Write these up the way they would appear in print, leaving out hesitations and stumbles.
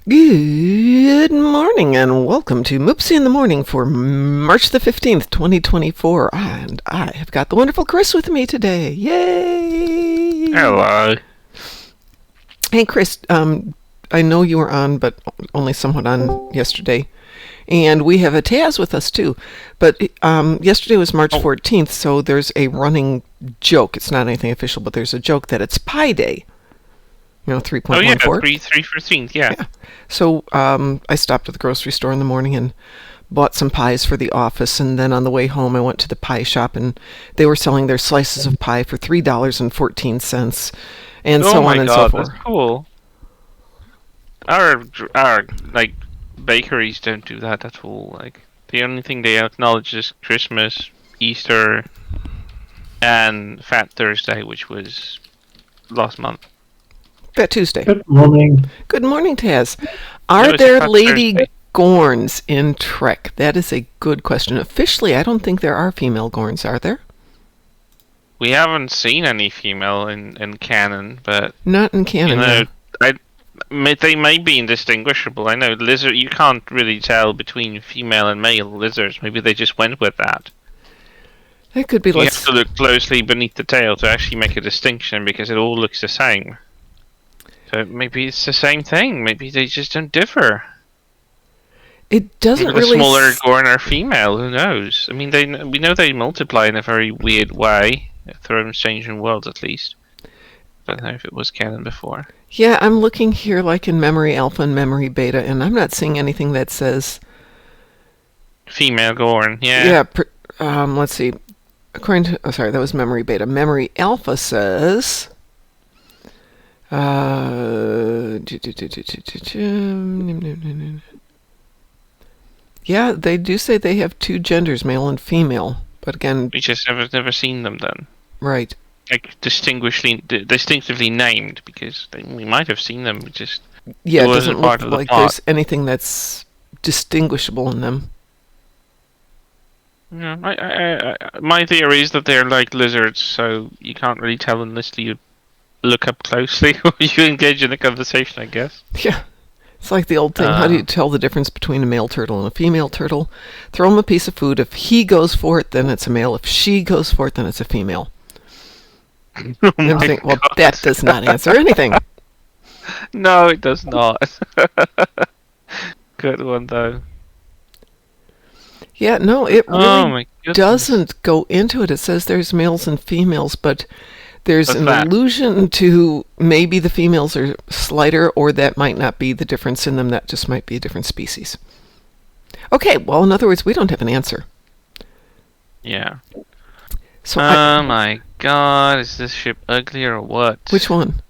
Good morning and welcome to Moopsie in the Morning for March the 15th, 2024. And I have got the wonderful Chris with me today. Yay! Hello. Hey, Chris, I know you were on, but only somewhat on yesterday. And we have a Taz with us too. But yesterday was March 14th, so there's a running joke. It's not anything official, but there's a joke that it's Pi Day. 3.14. Oh yeah, 3/14th, yeah. So I stopped at the grocery store in the morning and bought some pies for the office, and then on the way home I went to the pie shop and they were selling their slices of pie for $3.14, and so on and so forth. That's cool. Our bakeries don't do that at all. Like the only thing they acknowledge is Christmas, Easter, and Fat Thursday, which was last month. Fat Tuesday. Good morning. Good morning, Taz. Are there Lady Gorns in Trek? That is a good question. Officially, I don't think there are female Gorns, are there? We haven't seen any female in canon, but not in canon. They may be indistinguishable. I know lizard. You can't really tell between female and male lizards. Maybe they just went with that. That could be. You have to look closely beneath the tail to actually make a distinction, because it all looks the same. So maybe it's the same thing. Maybe they just don't differ. It doesn't maybe really. The smaller Gorn are female. Who knows? I mean, we know they multiply in a very weird way. Thrones changing worlds, at least. I don't know if it was canon before. Yeah, I'm looking here, like in Memory Alpha and Memory Beta, and I'm not seeing anything that says female Gorn. Yeah. Yeah. Let's see. According to, sorry, that was Memory Beta. Memory Alpha says. Yeah, they do say they have two genders, male and female. But again, we just never seen them then. Right. Like distinctively named, because we might have seen them. Just it doesn't look like there's anything that's distinguishable in them. Yeah, my theory is that they're like lizards, so you can't really tell unless you look up closely or you engage in a conversation, I guess. Yeah. It's like the old thing, how do you tell the difference between a male turtle and a female turtle? Throw him a piece of food. If he goes for it, then it's a male. If she goes for it, then it's a female. Oh well, that does not answer anything. No, it does not. Good one, though. Yeah, no, it really doesn't go into it. It says there's males and females, but there's an allusion to maybe the females are slighter, or that might not be the difference in them. That just might be a different species. Okay, well, in other words, we don't have an answer. Yeah. So my God, is this ship ugly or what? Which one?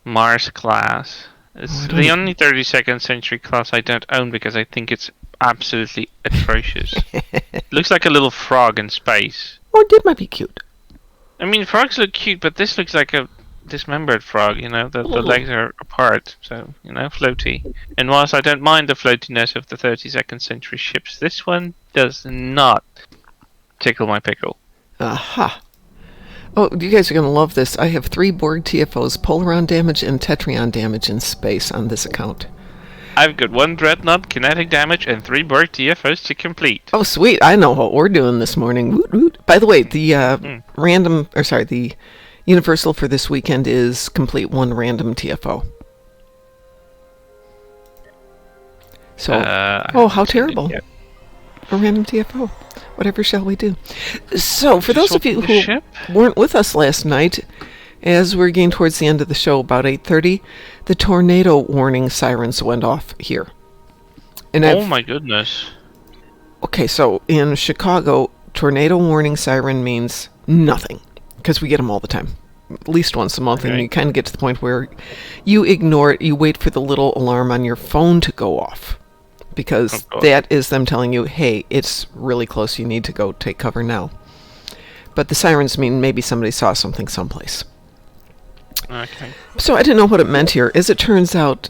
Mars class. It's the only 32nd century class I don't own because I think it's absolutely atrocious. Looks like a little frog in space. Oh, it might be cute. I mean, frogs look cute, but this looks like a dismembered frog, the legs are apart, so, floaty. And whilst I don't mind the floatiness of the 32nd century ships, this one does not tickle my pickle. Aha. Oh, you guys are going to love this. I have 3 Borg TFOs, Polaron damage and Tetrion damage in space on this account. I've got 1 Dreadnought, kinetic damage, and 3 Borg TFOs to complete. Oh, sweet. I know what we're doing this morning. Woot, woot. By the way, the the universal for this weekend is complete 1 random TFO. So, how terrible. A random TFO. Whatever shall we do? So, for those of you who weren't with us last night, as we're getting towards the end of the show, about 8:30, the tornado warning sirens went off here. And my goodness. Okay, so in Chicago, tornado warning siren means nothing, because we get them all the time, at least once a month, and you kind of get to the point where you ignore it, you wait for the little alarm on your phone to go off, because that is them telling you, hey, it's really close, you need to go take cover now. But the sirens mean maybe somebody saw something someplace. Okay. So I didn't know what it meant here. As it turns out,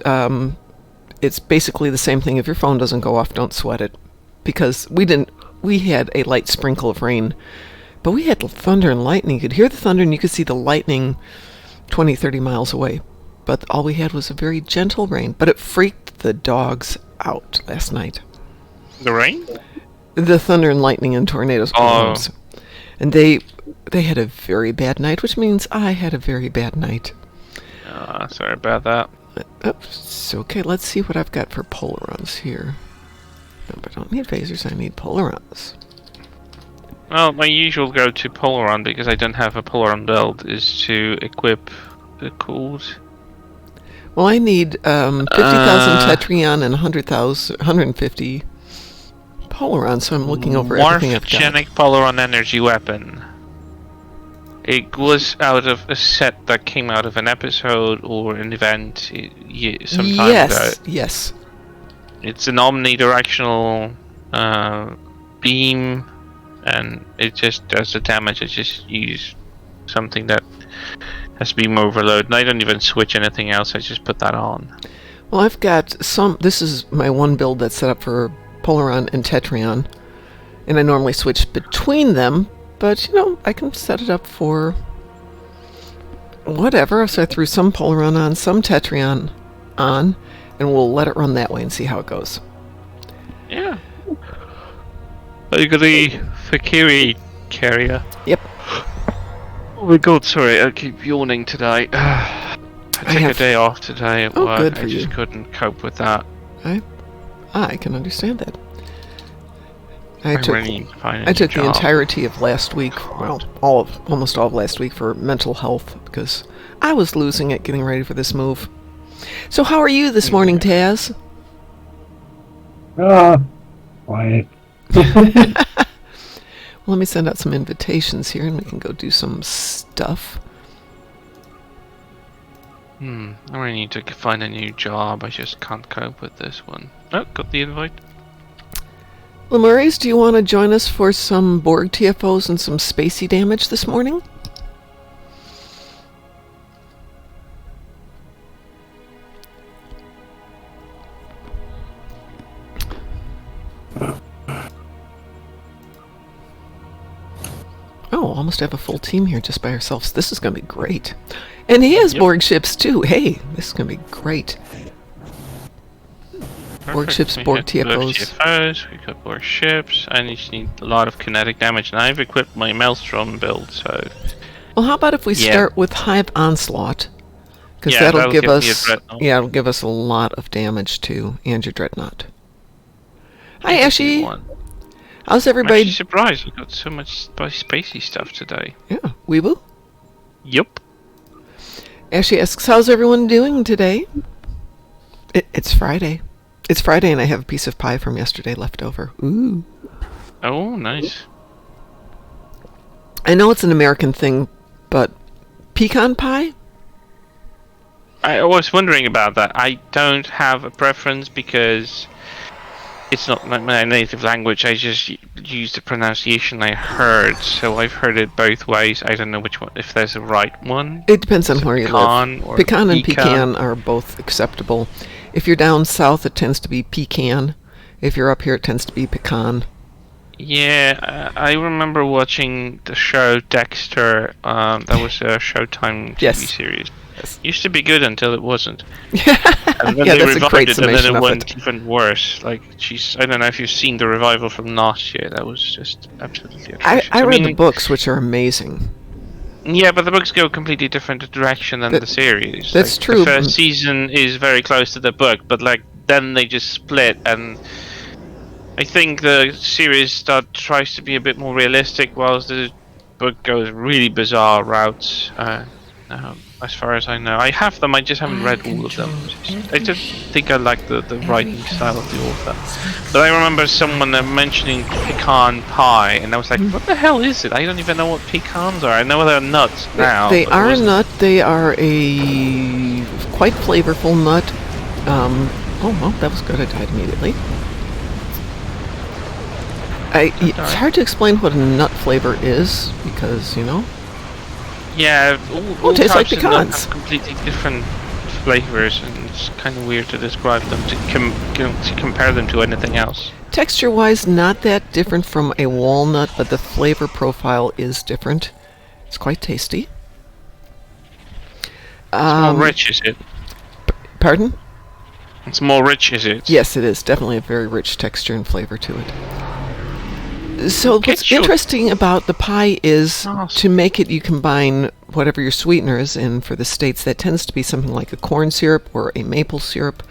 it's basically the same thing. If your phone doesn't go off, don't sweat it. Because we had a light sprinkle of rain, but we had thunder and lightning. You could hear the thunder and you could see the lightning 20, 30 miles away. but all we had was a very gentle rain. But it freaked the dogs out last night. The rain? The thunder and lightning and tornadoes. Storms. And they had a very bad night, which means I had a very bad night. Sorry about that. It's okay. Let's see what I've got for polarons here. No, I don't need phasers. I need polarons. Well, my usual go-to polaron, because I don't have a polaron build, is to equip the cools. Well, I need 50,000 Tetrion and 150 polaron, so I'm looking over everything I've got. Morphogenic polaron energy weapon. It was out of a set that came out of an episode or an event some time ago. Yes. It's an omnidirectional beam, and it just does the damage. I just use something that has beam overload, and I don't even switch anything else. I just put that on. Well, I've got some. This is my one build that's set up for polaron and Tetrion, and I normally switch between them. But, I can set it up for whatever. So I threw some polaron on, some Tetrion on, and we'll let it run that way and see how it goes. Yeah. I got the Fakiri carrier. Yep. Oh my god, sorry, I keep yawning today. I took a day off today at work. Good for I just you. Couldn't cope with that. I can understand that. I took the entirety of last week, well, almost all of last week for mental health because I was losing it getting ready for this move. So how are you this morning, Taz? Quiet. Well, let me send out some invitations here and we can go do some stuff. I really need to find a new job. I just can't cope with this one. Oh, got the invite. Lemurrays, do you want to join us for some Borg TFOs and some spacey damage this morning? Oh, almost have a full team here just by ourselves. This is going to be great. And he has Borg ships too. Hey, this is going to be great. Borg ships, Borg TFOs. We got Borg ships. I just need a lot of kinetic damage, and I've equipped my Maelstrom build, so... Well, how about if we start with Hive Onslaught? Because that'll that'll give us... Yeah, it'll give us a lot of damage too, and your Dreadnought. Hi, Ashy. How's everybody? I'm actually surprised we got so much spacey stuff today. Yeah, Weeboo? Yup. Ashley asks, how's everyone doing today? It's Friday. It's Friday and I have a piece of pie from yesterday left over. Ooh. Oh, nice. I know it's an American thing, but pecan pie? I was wondering about that. I don't have a preference because it's not my native language. I just use the pronunciation I heard, so I've heard it both ways. I don't know which one, if there's a right one. It depends on where you live. Pecan and pecan are both acceptable. If you're down south, it tends to be pecan. If you're up here, it tends to be pecan. Yeah, I remember watching the show Dexter. That was a Showtime TV series. Yes. Used to be good until it wasn't. And then they revived it, and then it went even worse. Like, I don't know if you've seen the revival from last year. That was just absolutely atrocious. I read the books, which are amazing. Yeah, but the books go a completely different direction than the series. That's true. The first season is very close to the book, but then they just split, and I think the series tries to be a bit more realistic, whilst the book goes really bizarre routes. As far as I know, I have them. I just haven't read all of them. I just think I like the writing style of the author. But I remember someone mentioning pecan pie, and I was like, "What the hell is it? I don't even know what pecans are. I know they're nuts now." They are a nut. They are a quite flavorful nut. Oh well, that was good. I died immediately. It's hard to explain what a nut flavor is because Yeah, all tastes like types of pecans. nuts have completely different flavors, and it's kind of weird to describe them to compare them to anything else. Texture-wise, not that different from a walnut, but the flavor profile is different. It's quite tasty. It's more rich, is it? Pardon? It's more rich, is it? Yes, it is. Definitely a very rich texture and flavor to it. So what's your- interesting about the pie is Awesome. to make it, you combine whatever your sweetener is, and for the States that tends to be something like a corn syrup or a maple syrup,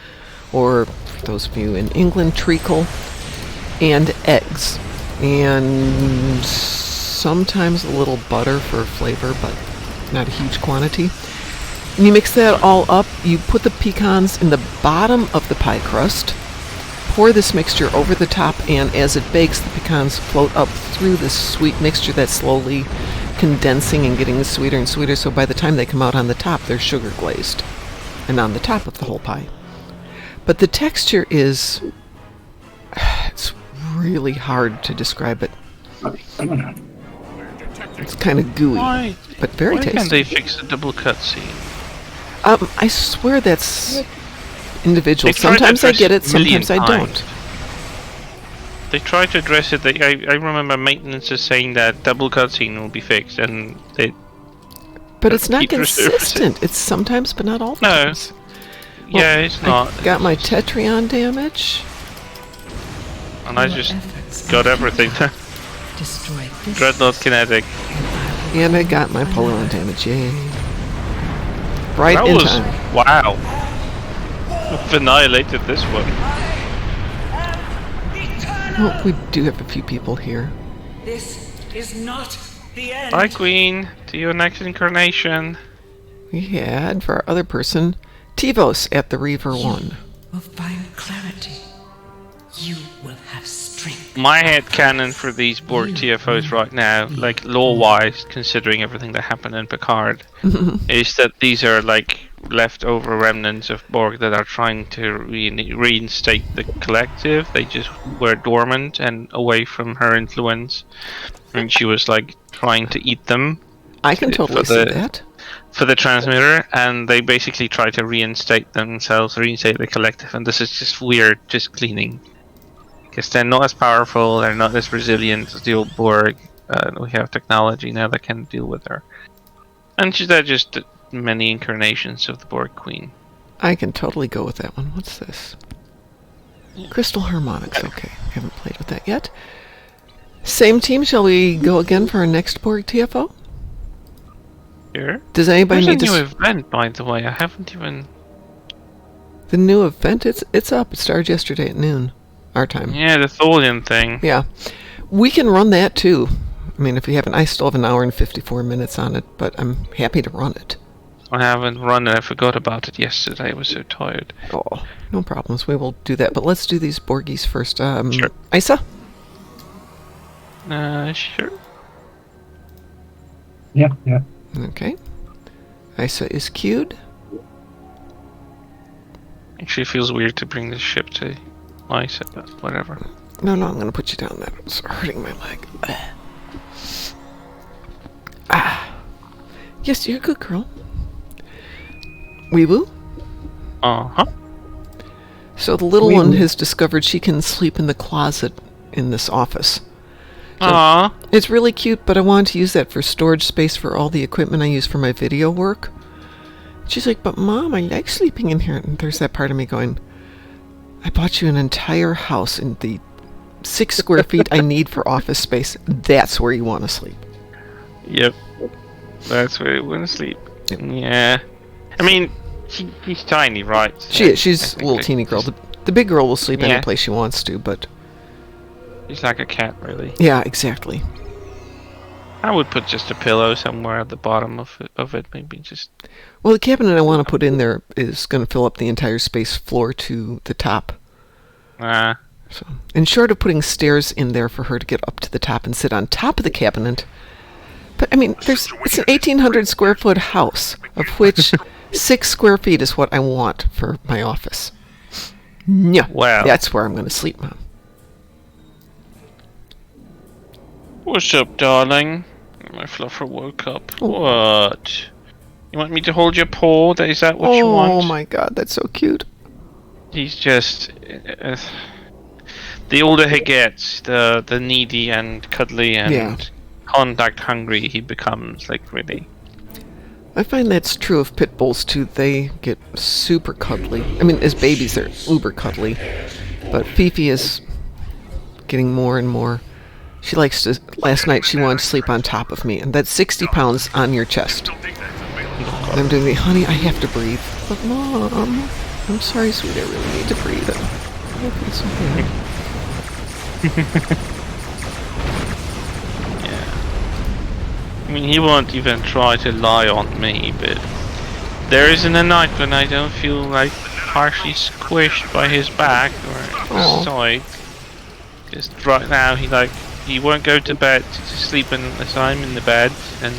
or for those of you in England, treacle, and eggs. And sometimes a little butter for flavor, but not a huge quantity. And you mix that all up, you put the pecans in the bottom of the pie crust, pour this mixture over the top, and as it bakes, the pecans float up through this sweet mixture that's slowly condensing and getting sweeter and sweeter, so by the time they come out on the top, they're sugar glazed and on the top of the whole pie. But the texture is... it's really hard to describe it. It's kind of gooey, Why? but very Why tasty. can't they fix the double cutscene? I swear that's individual. They tried to Sometimes I address get it, a million sometimes I times. don't. They tried to address it. I remember maintenance is saying that double cutscene will be fixed, and they. But it's not keep resurfacing. consistent. It's sometimes, but not all the No. times. Yeah, it's not. I got my Tetrion damage. And I just got everything. Destroy this. Dreadnought kinetic. And I got my Polaron damage. Yay. Right That in was time. wow. We've annihilated this one. Well, we do have a few people here. This is not the end. Bye, Queen. To your next incarnation. We had, for our other person, Tivos at the Reaver 1. Will find clarity. You will have strength. My headcanon for these Borg TFOs right now, like lore-wise, considering everything that happened in Picard, is that these are like leftover remnants of Borg that are trying to reinstate the collective. They just were dormant and away from her influence, and she was like trying to eat them I can totally see that. for the transmitter, and they basically try to reinstate themselves, reinstate the collective, and this is just weird, just cleaning. Because they're not as powerful, they're not as resilient as the old Borg. We have technology now that can deal with her. And they're just many incarnations of the Borg Queen. I can totally go with that one. What's this? Crystal Harmonics. Okay, haven't played with that yet. Same team. Shall we go again for our next Borg TFO? Here. Does anybody There's a need new to... event, by the way. I haven't even... The new event? It's up. It started yesterday at noon. Our time. Yeah, the Tholian thing. Yeah. We can run that too. I mean, if you haven't... I still have an hour and 54 minutes on it, but I'm happy to run it. I haven't run it. I forgot about it yesterday. I was so tired. Oh, no problems. We will do that. But let's do these Borgies first. Sure. Isa? Sure. Yeah. Okay. Isa is queued. Actually, it feels weird to bring this ship to ice, but whatever. No, I'm going to put you down. That's hurting my leg. Yes, you're a good girl. Weeble? Uh-huh. So the little one has discovered she can sleep in the closet in this office. Aww. It's really cute, but I wanted to use that for storage space for all the equipment I use for my video work. She's like, but Mom, I like sleeping in here. And there's that part of me going, I bought you an entire house in the 6 square feet I need for office space. That's where you want to sleep. Yep. That's where you want to sleep. Yeah. I mean, she's tiny, right? So She is. She's a little teeny girl. The big girl will sleep any place she wants to, but... She's like a cat, really. Yeah, exactly. I would put just a pillow somewhere at the bottom of it, maybe just... Well, the cabinet I want to put in there is going to fill up the entire space floor to the top. So, and short of putting stairs in there for her to get up to the top and sit on top of the cabinet. But, I mean, it's an 1,800 square foot house, of which 6 square feet is what I want for my office. No, Wow. That's where I'm going to sleep, Mom. What's up, darling? My fluffer woke up. Oh. What? You want me to hold your paw? Is that what you want? Oh my god, that's so cute. He's just... the older he gets, the needy and cuddly and contact hungry he becomes, like, really. I find that's true of pit bulls too. They get super cuddly. I mean, as babies, they're uber cuddly. But Fifi is getting more and more. She likes to. Last night, she wanted to sleep on top of me, and that's 60 pounds on your chest. And I'm doing the honey. I have to breathe. But Mom, I'm sorry, sweet. I really need to breathe. I feel so bad. I mean, he won't even try to lie on me, but there isn't a night when I don't feel like partially squished by his back or his side. Just right now, he won't go to bed to sleep unless I'm in the bed and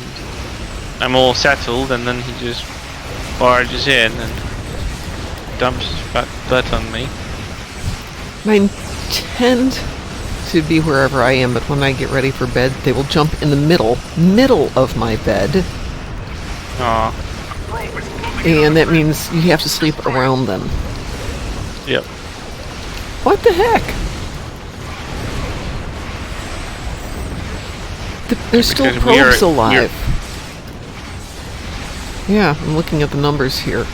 I'm all settled, and then he just barges in and dumps his fat butt on me. I tend to be wherever I am, but when I get ready for bed, they will jump in the middle of my bed. Aww. And that means you have to sleep around them. Yep. What the heck? There's still probes alive. Yeah, I'm looking at the numbers here.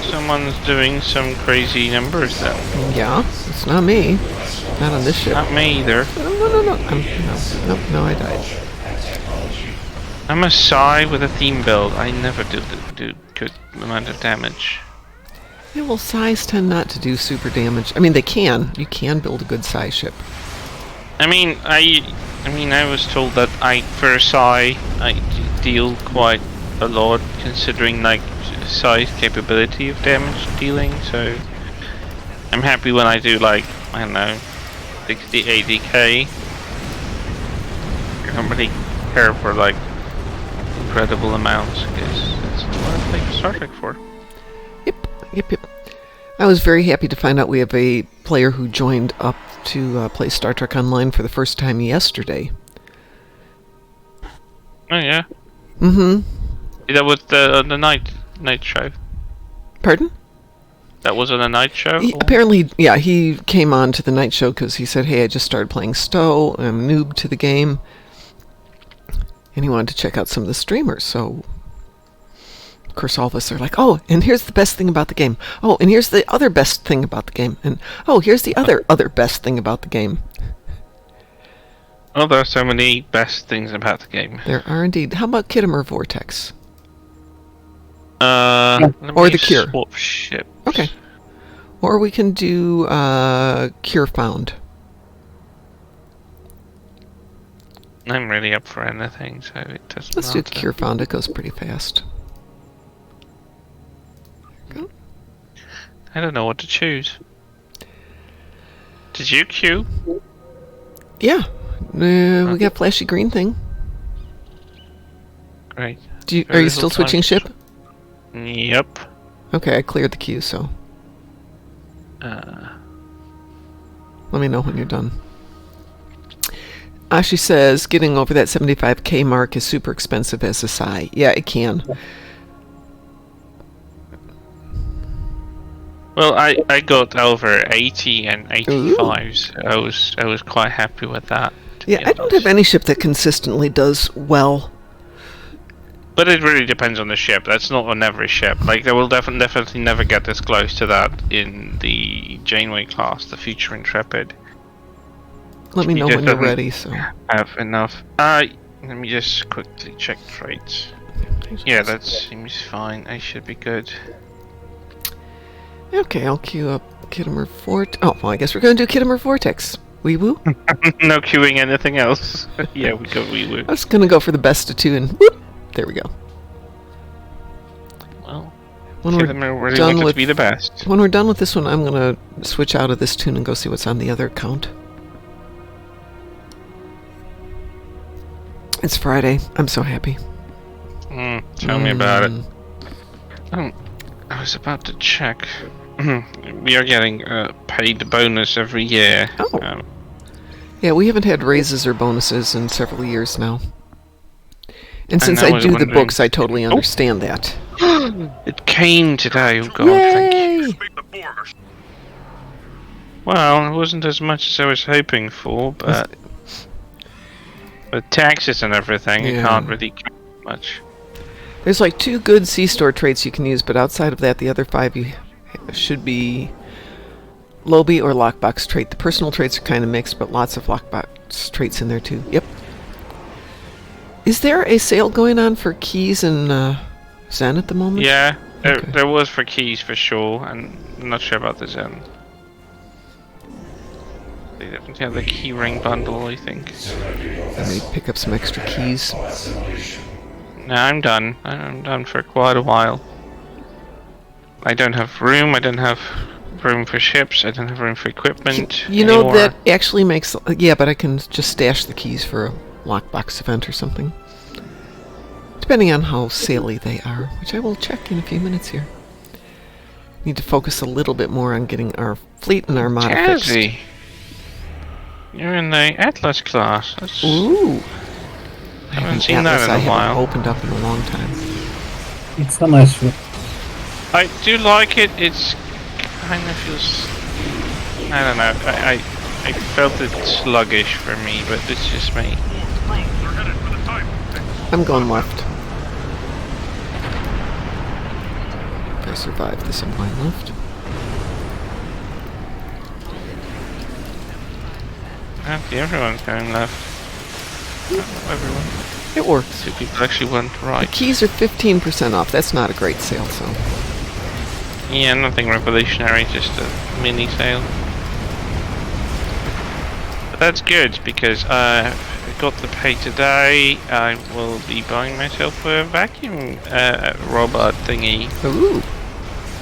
Someone's doing some crazy numbers then. Yeah, it's not me. Not on this ship. Not me either. No, I died. I'm a Psy with a theme build. I never do good amount of damage. Yeah, well, Psys tend not to do super damage. I mean, they can. You can build a good Psy ship. I mean, I was told that for a Psy, I deal quite a lot, considering like Psy's capability of damage dealing. So I'm happy when I do like, I don't know, 60, 80k. I don't really care for like incredible amounts, because that's what I play Star Trek for. Yep. I was very happy to find out we have a player who joined up to play Star Trek Online for the first time yesterday. Oh yeah. Mm-hmm. That was the night show. Pardon? That was on a night show? Apparently, yeah, he came on to the night show because he said, hey, I just started playing STO, I'm a noob to the game, and he wanted to check out some of the streamers, so of course all of us are like, oh, and here's the best thing about the game. Oh, and here's the other best thing about the game. And oh, here's the other best thing about the game. Oh, there are so many best things about the game. There are indeed. How about Kittimer Vortex? Or the Cure. Swap ships. Okay. Or we can do Cure Found. I'm really up for anything, so it doesn't Let's matter. do Cure Found. It goes pretty fast. Go. I don't know what to choose. Did you queue? Yeah. We got flashy green thing. Great. Are you still switching ship? Yep. Okay, I cleared the queue, so let me know when you're done. Ashi says getting over that 75k mark is super expensive as a Psy. Yeah, it can. Well, I got over 80 and 85, so I was quite happy with that. Yeah, I don't have any ship that consistently does well. But it really depends on the ship. That's not on every ship. Like, they will definitely never get this close to that in the Janeway class, the Future Intrepid. Let me know when you're ready. So have enough. Let me just quickly check traits. Yeah, that seems fine. I should be good. Okay, I'll queue up Kittimer Vortex. Oh, well, I guess we're going to do Kittimer Vortex. Wee woo? No queuing anything else. Yeah, we go wee woo. I was going to go for the best of two, and whoop! There we go. Well, when we're really done wanted with to be the best. When we're done with this one, I'm going to switch out of this tune and go see what's on the other account. It's Friday. I'm so happy. Tell me about it. Oh, I was about to check. We are getting a paid bonus every year. Oh. Yeah, we haven't had raises or bonuses in several years now. And since I do the books, I totally understand that. It came today. Oh god, Yay! thank you. Well, it wasn't as much as I was hoping for, but with taxes and everything, Yeah. it can't really count much. There's like 2 good C-store traits you can use, but outside of that, the other 5 you should be Lobby or Lockbox trait. The personal traits are kind of mixed, but lots of Lockbox traits in there too. Yep. Is there a sale going on for keys in Zen at the moment? Yeah, Okay. there was for keys for sure, and I'm not sure about the Zen. They definitely have the key ring bundle, I think. I may pick up some extra keys. No, I'm done. I'm done for quite a while. I don't have room. I don't have room for ships. I don't have room for equipment. You know, anymore. that actually makes... Yeah, but I can just stash the keys for a lockbox event or something. Depending on how saley they are, which I will check in a few minutes here. Need to focus a little bit more on getting our fleet and armada fixed. Jazzy. You're in the Atlas class. That's... Ooh! I haven't seen that in I a haven't while. opened up in a long time. It's a nice ship. I do like it. It's kind of feels... I don't know. I felt it sluggish for me, but it's just me. I'm going left. If I survive this, I'm going left. Okay, everyone's going left. Oh, everyone. It works. 2 people actually went The right. keys are 15% off. That's not a great sale, so... Yeah, nothing revolutionary, just a mini sale. But that's good because I got the pay today. I will be buying myself a vacuum robot thingy. Ooh!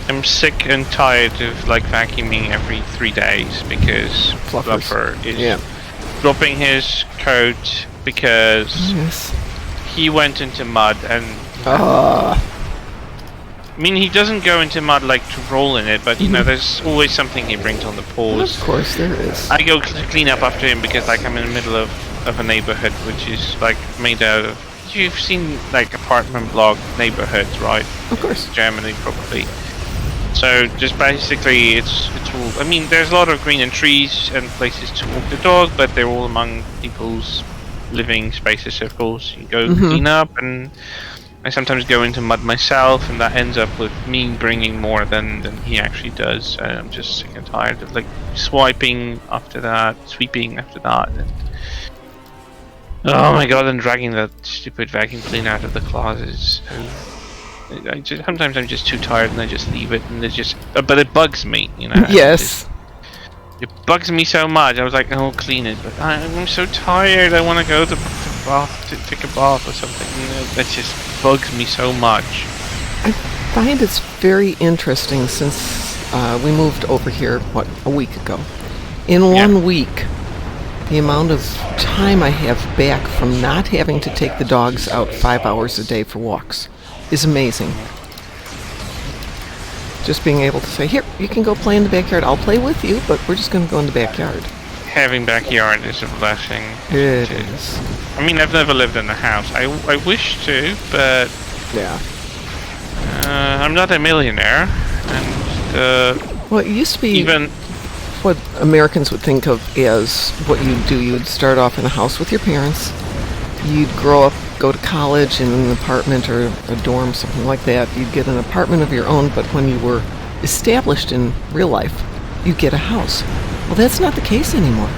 I'm sick and tired of like vacuuming every 3 days because Fluffers. Fluffer is Yeah. dropping his coat because Yes. he went into mud and Ah! I mean, he doesn't go into mud like to roll in it, but you know, there's always something he brings on the paws. Of course there is. I go clean up after him because like I'm in the middle of a neighborhood which is like made out of... You've seen like apartment block neighborhoods, right? Of course. Germany probably. So just basically it's all... I mean, there's a lot of green and trees and places to walk the dog, but they're all among people's living spaces, of course. You go clean up, and I sometimes go into mud myself, and that ends up with me bringing more than he actually does. I'm just sick and tired of like sweeping after that, and oh my god, and dragging that stupid vacuum cleaner out of the closet is so... sometimes I'm just too tired and I just leave it, and it's just... but it bugs me, you know. Yes. It bugs me so much. I was like, oh, clean it, but I'm so tired. I want to go to bath, to take a bath or something. That just bugs me so much. I find it's very interesting since we moved over here, a week ago. In 1 week, the amount of time I have back from not having to take the dogs out 5 hours a day for walks is amazing. Just being able to say, here, you can go play in the backyard. I'll play with you, but we're just going to go in the backyard. Having backyard is a blessing. It is. I mean, I've never lived in a house. I wish to, but Yeah. I'm not a millionaire, and Well, it used to be even... what Americans would think of as what you'd do. You'd start off in a house with your parents. You'd grow up, go to college in an apartment or a dorm, something like that. You'd get an apartment of your own, but when you were established in real life, you'd get a house. Well, that's not the case anymore.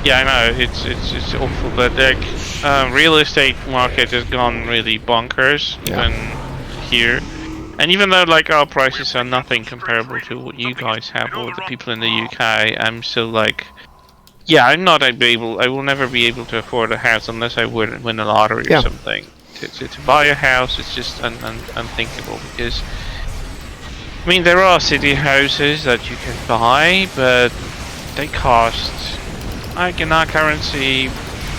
Yeah, I know, it's awful, but like, real estate market has gone really bonkers, even here. And even though like our prices are nothing comparable to what you guys have or the people in the UK, I'm still like, yeah, I will never be able to afford a house unless I win a lottery or something. To buy a house is just unthinkable, because I mean, there are city houses that you can buy, but they cost, like in our currency,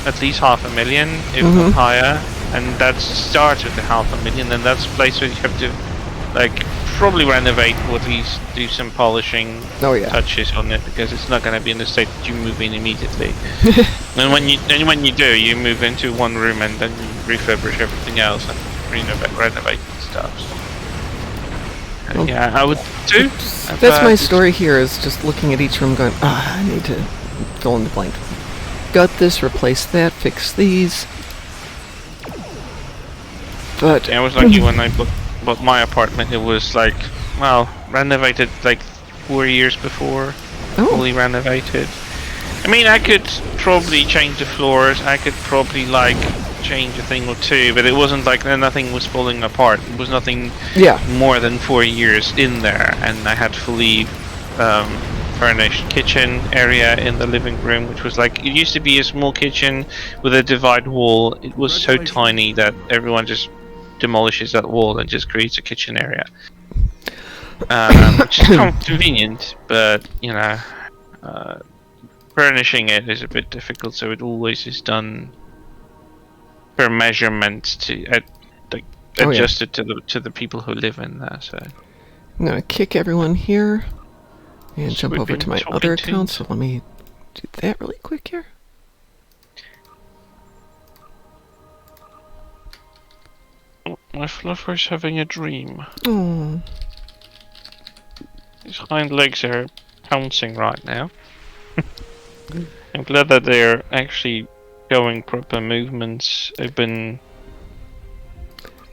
at least $500,000, if not higher, and that starts with the $500,000, and that's a place where you have to like probably renovate or at least do some polishing touches on it, because it's not going to be in the state that you move in immediately. and when you do, you move into one room and then you refurbish everything else and renovate stuff. So, yeah, I would too. That's my story here, is just looking at each room going, I need to fill in the blank. Gut this, replace that, fix these. But Yeah, I was lucky when I bought my apartment. It was like, well, renovated like 4 years before, fully renovated. I mean, I could probably change the floors. I could probably like change a thing or two, but it wasn't like nothing was falling apart. It was nothing more than 4 years in there, and I had fully furnished kitchen area in the living room, which was like, it used to be a small kitchen with a divide wall. It was so tiny that everyone just demolishes that wall and just creates a kitchen area, which is convenient, but you know, furnishing it is a bit difficult, so it always is done per measurement to adjusted to the people who live in there. So I'm gonna kick everyone here and jump over to my other account. So let me do that really quick here. My fluffer's having a dream. Oh. His hind legs are pouncing right now. I'm glad that they're actually showing proper movements. I've been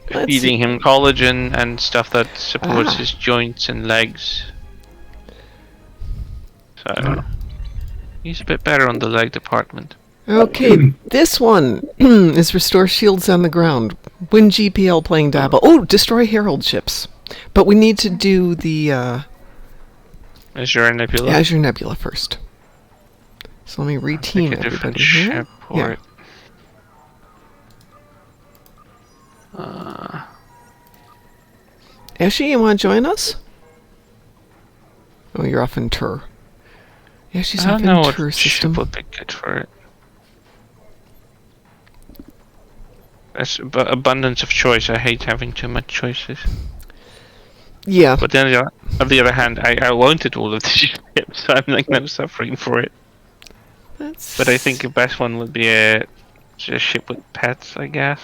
feeding him collagen and stuff that supports his joints and legs. So he's a bit better on the leg department. Okay, this one is restore shields on the ground. Win GPL playing Dabble. Oh, destroy herald ships. But we need to do the Azure Nebula. Azure Nebula first. So let me reteam everybody here. Yeah. Ashley, you want to join us? Oh, you're off in Tur. Yeah, she's off in Tur system. I don't know what ship would be good for it. That's abundance of choice. I hate having too much choices. Yeah. But then on the other hand, I wanted all of the ships, so I'm like no suffering for it. But I think the best one would be a ship with pets, I guess.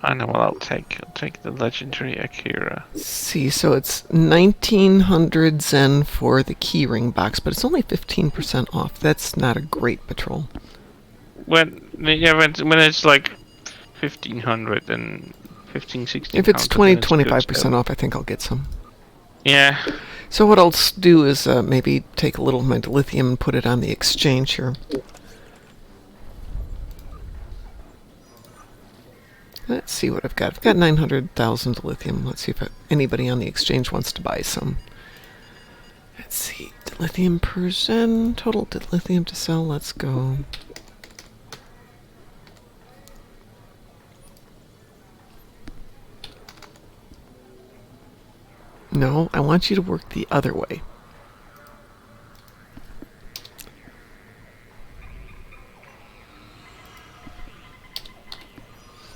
I know what I'll take. I'll take the legendary Akira. See, so it's 1900 Zen for the keyring box, but it's only 15% off. That's not a great patrol. When it's like 1500 and 16. If it's 25% off, I think I'll get some. Yeah. So what I'll do is maybe take a little of my dilithium and put it on the exchange here. Let's see what I've got. I've got 900,000 dilithium. Let's see if anybody on the exchange wants to buy some. Let's see. Dilithium per Zen. Total dilithium to sell. Let's go. No, I want you to work the other way.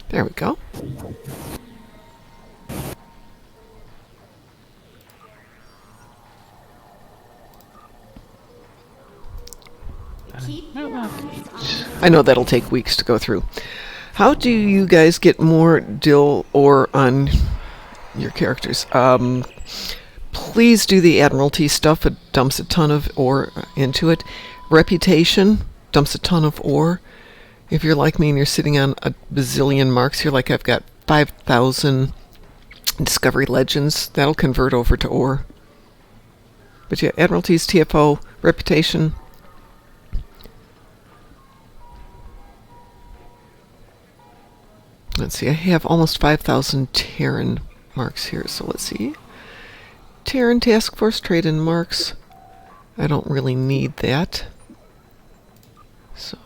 There we go. I know that'll take weeks to go through. How do you guys get more dill ore on your characters? Please do the Admiralty stuff. It dumps a ton of ore into it. Reputation dumps a ton of ore. If you're like me and you're sitting on a bazillion marks here, like I've got 5,000 Discovery Legends, that'll convert over to ore. But yeah, Admiralty's TFO, Reputation. Let's see, I have almost 5,000 Terran marks here, so let's see. Terran Task Force Trade in marks. I don't really need that. So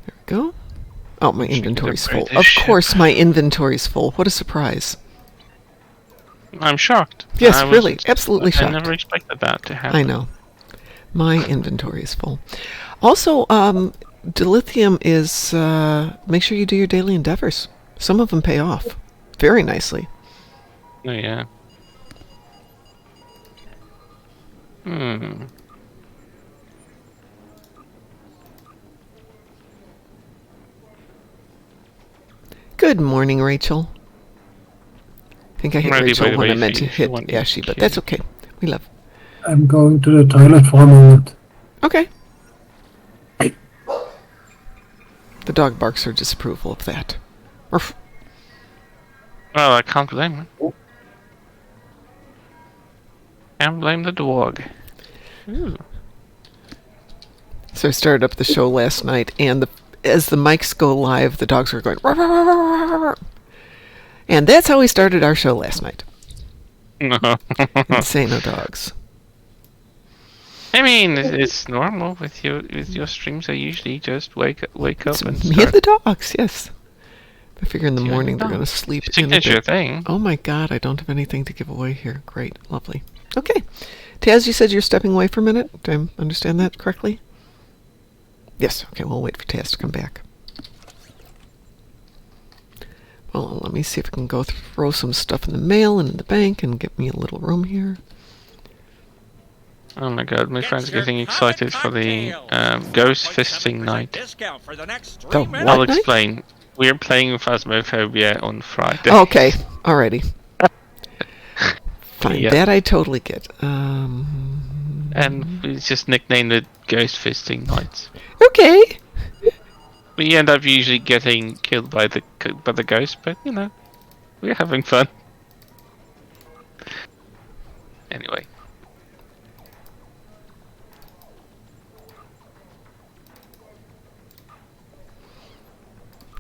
there we go. Oh, my inventory's full. Of course my inventory's full. What a surprise. I'm shocked. Yes, really, absolutely shocked. I never expected that to happen. I know. My inventory is full. Also, dilithium is, make sure you do your daily endeavors. Some of them pay off very nicely. Oh, yeah. Good morning, Rachel. I think I hit Rachel when I meant to hit Yashi, but that's okay. We love. I'm going to the toilet for a moment. Okay. The dog barks her disapproval of that. Ruff. Well, I can't blame him. Can't blame the dog. Ooh. So I started up the show last night, and as the mics go live, the dogs are going. Ruff, ruff, ruff, ruff, ruff, ruff. And that's how we started our show last night. Insano dogs. I mean, it's normal with your streams. I usually just wake up and Me start. and the dogs, yes. I figure in the Yeah, morning they're no. going to sleep in a Signature bit. thing. Oh my god, I don't have anything to give away here. Great, lovely. Okay. Taz, you said you're stepping away for a minute? Do I understand that correctly? Yes, okay, we'll wait for Taz to come back. Well, let me see if I can go throw some stuff in the mail and in the bank and get me a little room here. Oh my god, my friend's getting excited for the ghost fisting night. The what I'll night? explain. We're playing Phasmophobia on Friday. Okay, alrighty. Fine, Yeah. that I totally get. And we just nicknamed it Ghost Fisting Nights. Okay. We end up usually getting killed by the ghost, but you know, we're having fun. Anyway.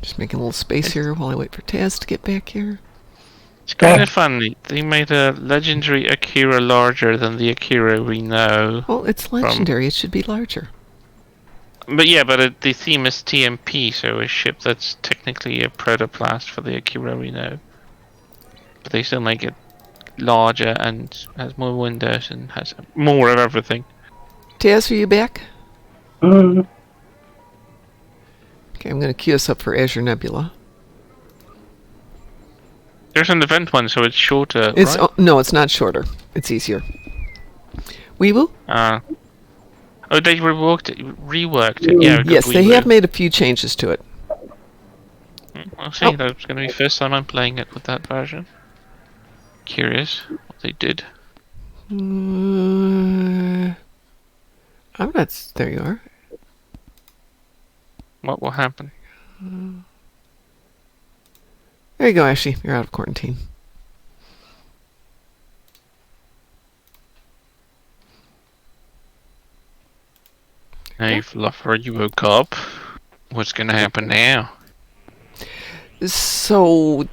Just making a little space here while I wait for Taz to get back here. It's kind of funny. They made a legendary Akira larger than the Akira we know. Well, it's legendary. It should be larger. But yeah, but the theme is TMP, so a ship that's technically a protoplast for the Akira we know. But they still make it larger and has more windows and has more of everything. Taz, are you back? Mm, Okay, I'm going to queue us up for Azure Nebula. There's an event one, so it's shorter, It's right? no, it's not shorter. It's easier. Weeble? Oh, they reworked it. Yeah. Yes, they have made a few changes to it. We'll see. Oh. That's going to be the first time I'm playing it with that version. Curious what they did. I'm not. There you are. What will happen? There you go, Ashley. You're out of quarantine. Hey, Fluffer, you woke up. What's going to happen now? So,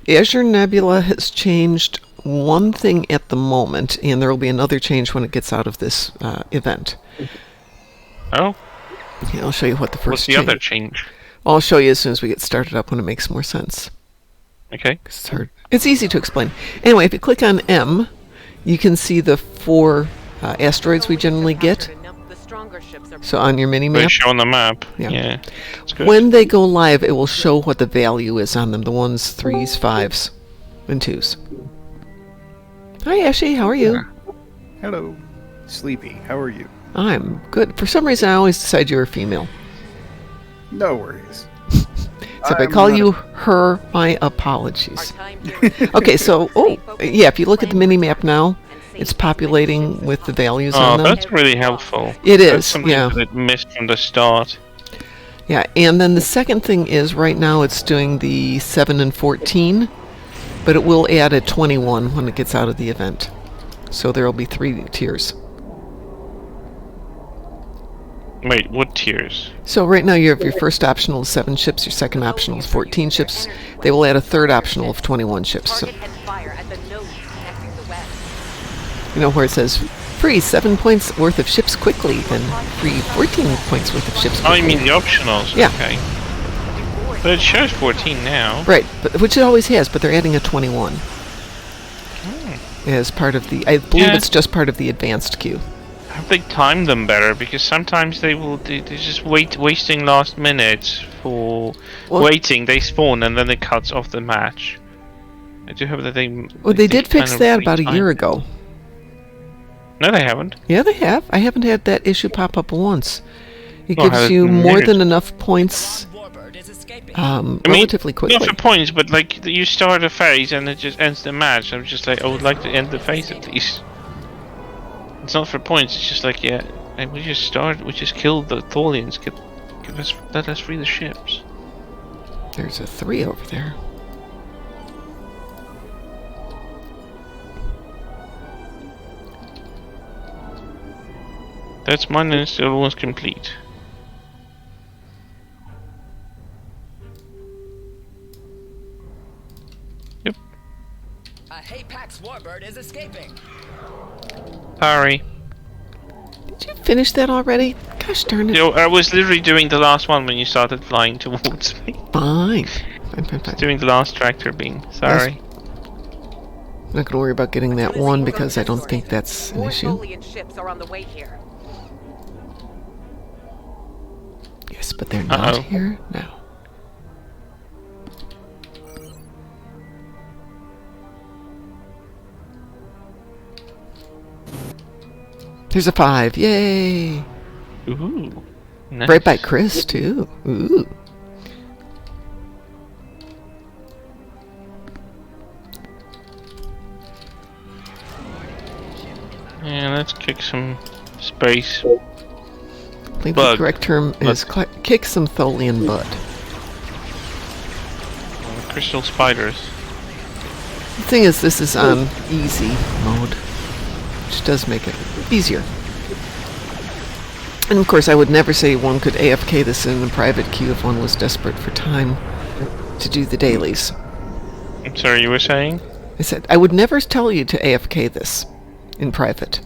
Azure Nebula has changed one thing at the moment, and there will be another change when it gets out of this event. Oh, Yeah, I'll show you what the first what's the change. other change? I'll show you as soon as we get started up when it makes more sense. Okay. 'Cause it's hard. It's easy to explain. Anyway, if you click on M, you can see the 4 asteroids we generally get. So on your mini They map, show on the map. Yeah. Yeah. That's good. when they go live, it will show what the value is on them. The 1s, 3s, 5s, and 2s. Hi, Ashley. How are you? Hello. Sleepy, how are you? I'm good. For some reason, I always decide you're a female. No worries. So if I I'm call not you her, my apologies. Okay, so, yeah, if you look at the mini map now, it's populating with the values Oh, on them. that's really helpful. It That's is, something yeah. that it missed from the start. Yeah, and then the second thing is right now it's doing the 7 and 14, but it will add a 21 when it gets out of the event. So there will be 3 tiers. Wait, what tiers? So right now you have your first optional is 7 ships, your second optional is 14 ships. They will add a third optional of 21 ships. So, you know where it says free 7 points worth of ships quickly, then free 14 points worth of ships Oh, quickly. you mean the optionals? Yeah. Okay. But it shows 14 now. Right, but, which it always has, but they're adding a 21 as part of the, I believe Yeah. it's just part of the advanced queue. Have they timed them better? Because sometimes they're just wasting last minutes for Well- waiting. They spawn and then it cuts off the match. I do hope that they. Well, they did fix kind of that about a year retimed ago. it. No, they haven't. Yeah, they have. I haven't had that issue pop up once. It Well, gives has it you been more minutes? than enough points I mean, relatively quickly. Not for points, but like you start a phase and it just ends the match. I'm just like, I would like to end the phase at least. It's not for points. It's just like, yeah, and we just killed the Tholians. Let us free the ships. There's a 3 over there. That's mine and it's almost complete. Yep. A Haypax warbird is escaping. Sorry. Did you finish that already? Gosh darn it. You know, I was literally doing the last one when you started flying towards me. Fine. Fine. Doing the last tractor beam. Sorry. I'm not gonna worry about getting that one because I don't think that's an More issue. Tholian ships are on the way here. Yes, but they're not Uh-oh. here now. There's a 5. Yay! Ooh. Nice. Right by Chris, too. Ooh. Yeah, let's kick some space. I think Bug. the correct term is kick some Tholian butt. Crystal spiders. The thing is, this is on easy mode, which does make it easier. And of course, I would never say one could AFK this in a private queue if one was desperate for time to do the dailies. I'm sorry, you were saying? I said, I would never tell you to AFK this in private.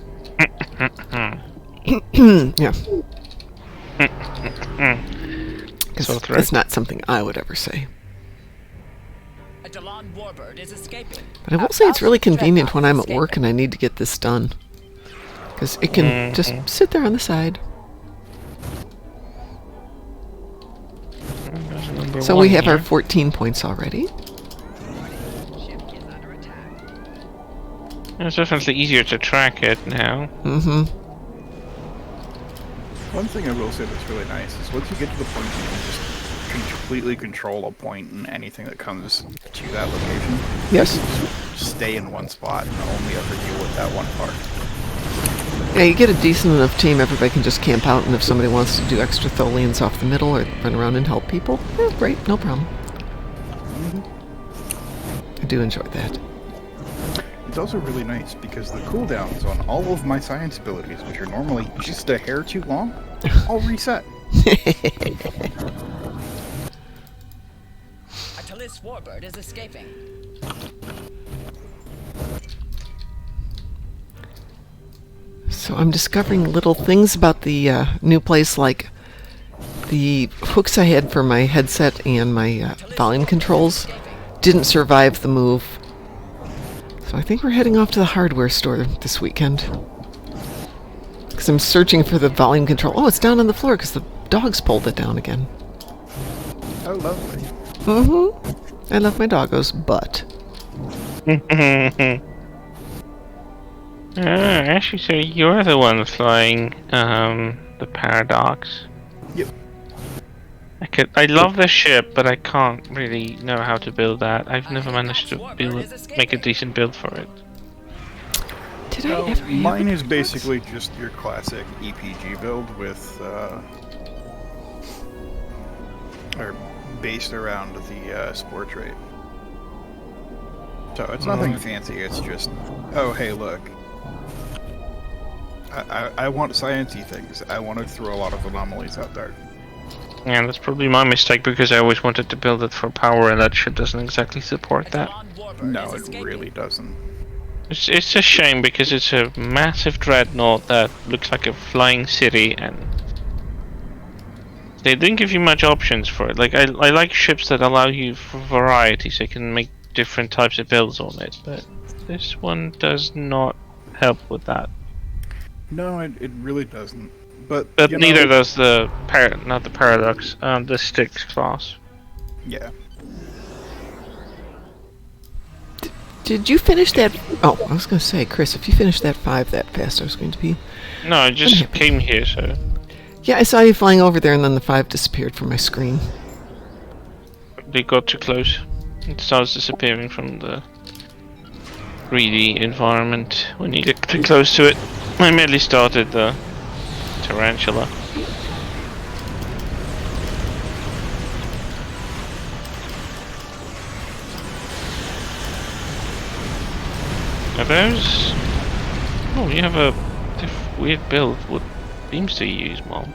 Yeah. So It's not something I would ever say. A Delon warbird is escaping. But I will say it's really convenient when I'm at work and I need to get this done. Because it can just sit there on the side. So we have our 14 points already. It's definitely easier to track it now. Mm-hmm. One thing I will say that's really nice is once you get to the point where you can just completely control a point and anything that comes to that location, Yes. just stay in one spot and only ever deal with that one part. Yeah, you get a decent enough team, everybody can just camp out, and if somebody wants to do extra Tholians off the middle or run around and help people, great, no problem. I do enjoy that. It's also really nice because the cooldowns on all of my science abilities, which are normally just a hair too long, all reset. A Talis warbird is escaping. So I'm discovering little things about the new place, like the hooks I had for my headset and my volume controls didn't survive the move. So I think we're heading off to the hardware store this weekend. Because I'm searching for the volume control. Oh, it's down on the floor because the dogs pulled it down again. Oh, lovely. Mm-hmm. I love my doggos, but... Actually, so you're the one flying the Paradox. Yep. I love the ship, but I can't really know how to build that. I've never managed to make a decent build for it. Did I ever have Mine is it? basically just your classic EPG build with, or based around the sports rate. So it's nothing fancy, it's just, oh hey look, I want sciencey things. I want to throw a lot of anomalies out there. Yeah, that's probably my mistake because I always wanted to build it for power and that ship doesn't exactly support that. No, it really doesn't. It's a shame because it's a massive dreadnought that looks like a flying city and they didn't give you much options for it. Like I like ships that allow you for variety so you can make different types of builds on it, but this one does not help with that. No, it really doesn't. But you neither know, does the not the Paradox, the Styx class. Yeah. Did you finish that? Oh, I was going to say, Chris, if you finished that 5 that fast, I was going to be... No, I just came here, so... Yeah, I saw you flying over there, and then the 5 disappeared from my screen. They got too close. It starts disappearing from the 3D environment when you get too close to it. I merely started the Tarantula. Are those... Oh, you have a weird build. What beams do you use, Mom?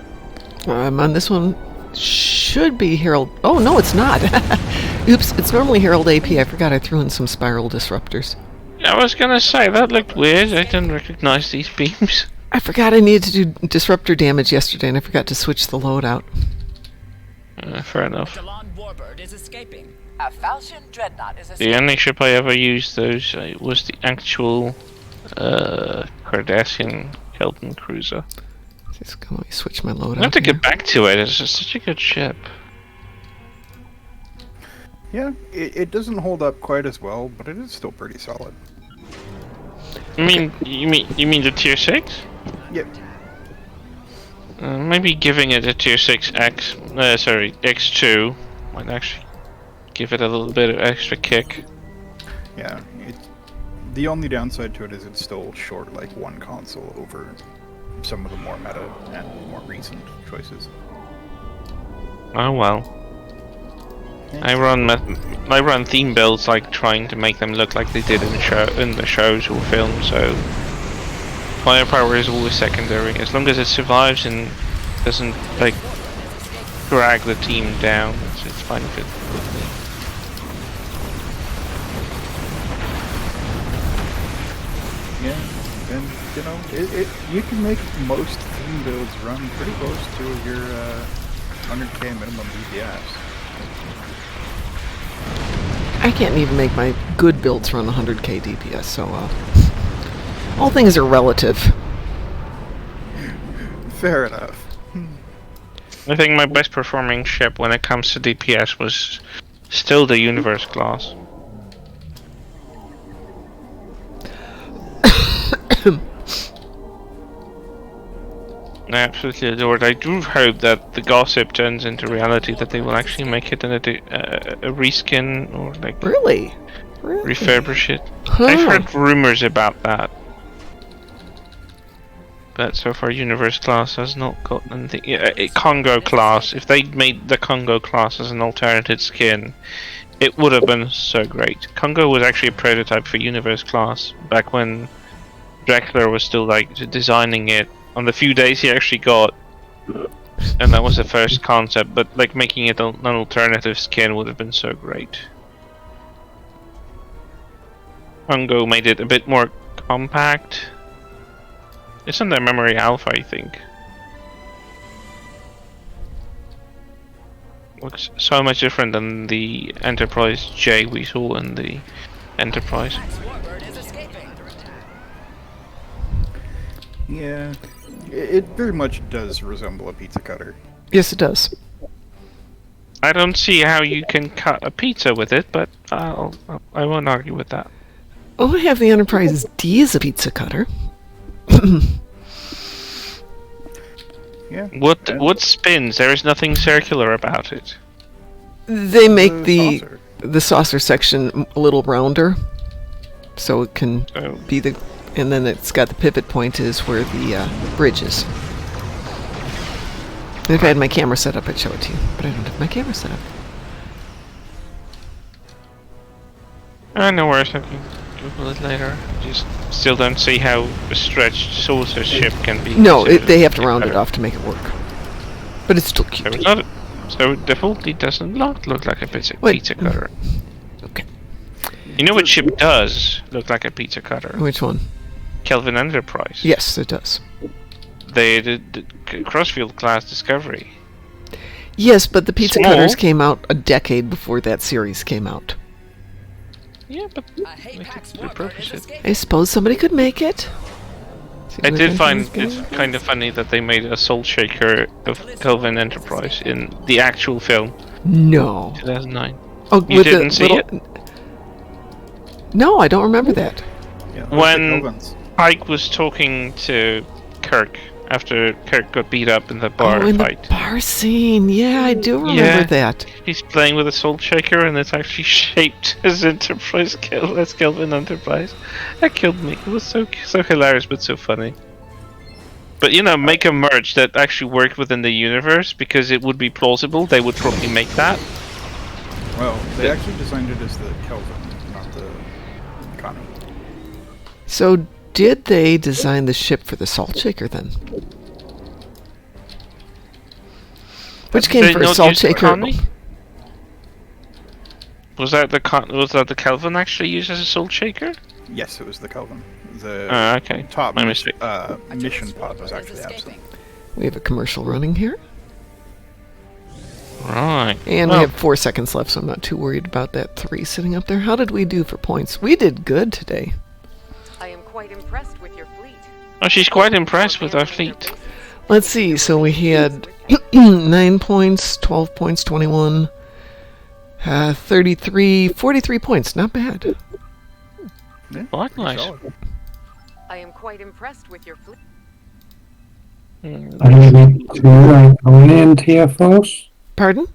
On this one, should be Herald... Oh, no, it's not. Oops, it's normally Herald AP. I forgot I threw in some spiral disruptors. I was gonna say, that looked weird. I didn't recognize these beams. I forgot I needed to do disruptor damage yesterday, and I forgot to switch the loadout. Fair enough. Talon Warbird is escaping. A Falchion Dreadnought is The only ship I ever used those was the actual Cardassian Kelton cruiser. Just go switch my loadout. I have to here. get back to it. It's just such a good ship. Yeah, it doesn't hold up quite as well, but it is still pretty solid. You mean the tier 6? Yep. Maybe giving it a tier 6 X2 might actually give it a little bit of extra kick. Yeah, the only downside to it is it's still short like one console over some of the more meta and more recent choices. Oh well. I run theme builds like trying to make them look like they did in the shows or films, so firepower is always secondary. As long as it survives and doesn't like drag the team down, it's fine with me. Yeah, and you know, you can make most theme builds run pretty close to your 100k minimum DPS. I can't even make my good builds run 100k DPS, so all things are relative. Fair enough. I think my best performing ship when it comes to DPS was still the Universe class. I absolutely adore it. I do hope that the gossip turns into reality, that they will actually make it a reskin or like Really? refurbish it. Huh. I've heard rumors about that. But so far Universe class has not gotten anything. Yeah, Congo class, if they made the Congo class as an alternative skin, it would have been so great. Congo was actually a prototype for Universe class back when Drexler was still like designing it. On the few days he actually got, and that was the first concept, but like making it an alternative skin would have been so great. Congo made it a bit more compact. It's on the memory alpha, I think. Looks so much different than the Enterprise J we saw in the Enterprise. Warbird is escaping. Yeah, it very much does resemble a pizza cutter. Yes, it does. I don't see how you can cut a pizza with it, but I won't argue with that. Oh, I have the Enterprise D as a pizza cutter. Yeah. What spins? There is nothing circular about it. They make the saucer. the saucer section a little rounder, so it can So be the, and then it's got the pivot point is where the bridge is. And if I had my camera set up, I'd show it to you, but I don't have my camera set up. I know where I can Google it later. Just still don't see how a stretched saucer ship can be. No, considered they have to round it better. off to make it work, but it's still So cute. it's not. So it defaultly doesn't look like a pizza Wait. cutter. Okay, You know what ship does look like a pizza cutter? which one? Kelvin Enterprise. Yes, it does. The Crossfield class Discovery. Yes, but the pizza Small. cutters came out a decade before that series came out. Yeah, but A Haypax they Warbird repurpose is it. escaping. I suppose somebody could make it. See I what did Benjamin's find getting it's at? kind of funny that they made a Soul Shaker of Kelvin Enterprise in the actual film, No. 2009. Oh, You with didn't the see little... No, I don't remember that. Yeah, When- Kelvins. Pike was talking to Kirk after Kirk got beat up in the bar oh, in fight. the bar scene. Yeah, I do remember Yeah. that. He's playing with a Soul Shaker and it's actually shaped as Enterprise as Kelvin Enterprise. That killed me. It was so hilarious but so funny. But you know, make a merge that actually worked within the universe, because it would be plausible. They would probably make that. Well, they actually designed it as the Kelvin, not the Connie. So, did they design the ship for the Salt Shaker then? Which came Did they first, not Salt use Shaker? Connie? Was that the Kelvin actually used as a salt shaker? Yes, it was the Kelvin. The Okay. top My mistake. mission pod was actually absent. We have a commercial running here. Right. And Well, we have 4 seconds left, so I'm not too worried about that 3 sitting up there. How did we do for points? We did good today. I am quite impressed with your fleet. oh, she's quite impressed with our fleet. Let's see. So we had 9 points, 12 points, 21, 33, 43 points. Not bad. Yeah, Quite pretty nice. solid. I am quite impressed with your fleet. I need 2 Iconian TFOs. Pardon?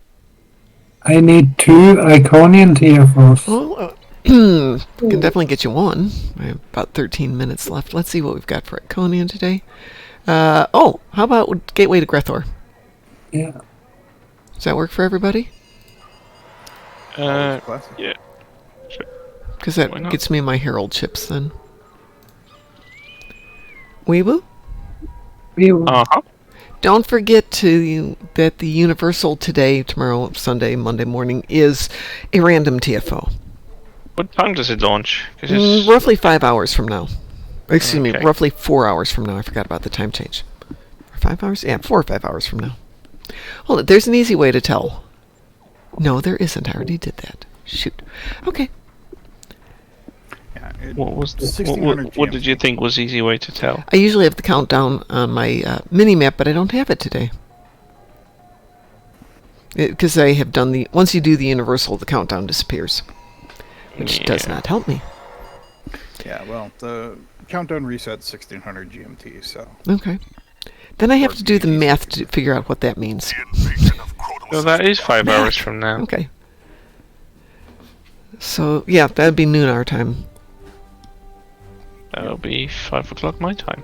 I need 2 Iconian TFOs. Well, can definitely get you 1. I have about 13 minutes left. Let's see what we've got for Iconian today. How about Gateway to Grethor? Yeah. Does that work for everybody? Classic. Yeah. Because Why that not? gets me my Herald chips then. Weeble? Uh-huh. Don't forget that the Universal today, tomorrow, Sunday, Monday morning is a random TFO. What time does it launch? 'Cause it's... Roughly 5 hours from now. Excuse me, Okay. roughly 4 hours from now. I forgot about the time change. 5 hours? Yeah, 4 or 5 hours from now. Hold it, there's an easy way to tell. No, there isn't. I already did that. Shoot. Okay. Yeah, What was the, 1600 what did you think was easy way to tell? I usually have the countdown on my mini-map, but I don't have it today. Because I have done the... Once you do the Universal, the countdown disappears. Which does Yeah. not help me. Yeah, well, the countdown resets 1600 GMT, so Okay. Then I have to do the math to figure out what that means. So that is 5 hours from now. Okay. So, yeah, that would be noon our time. That'll be 5 o'clock my time.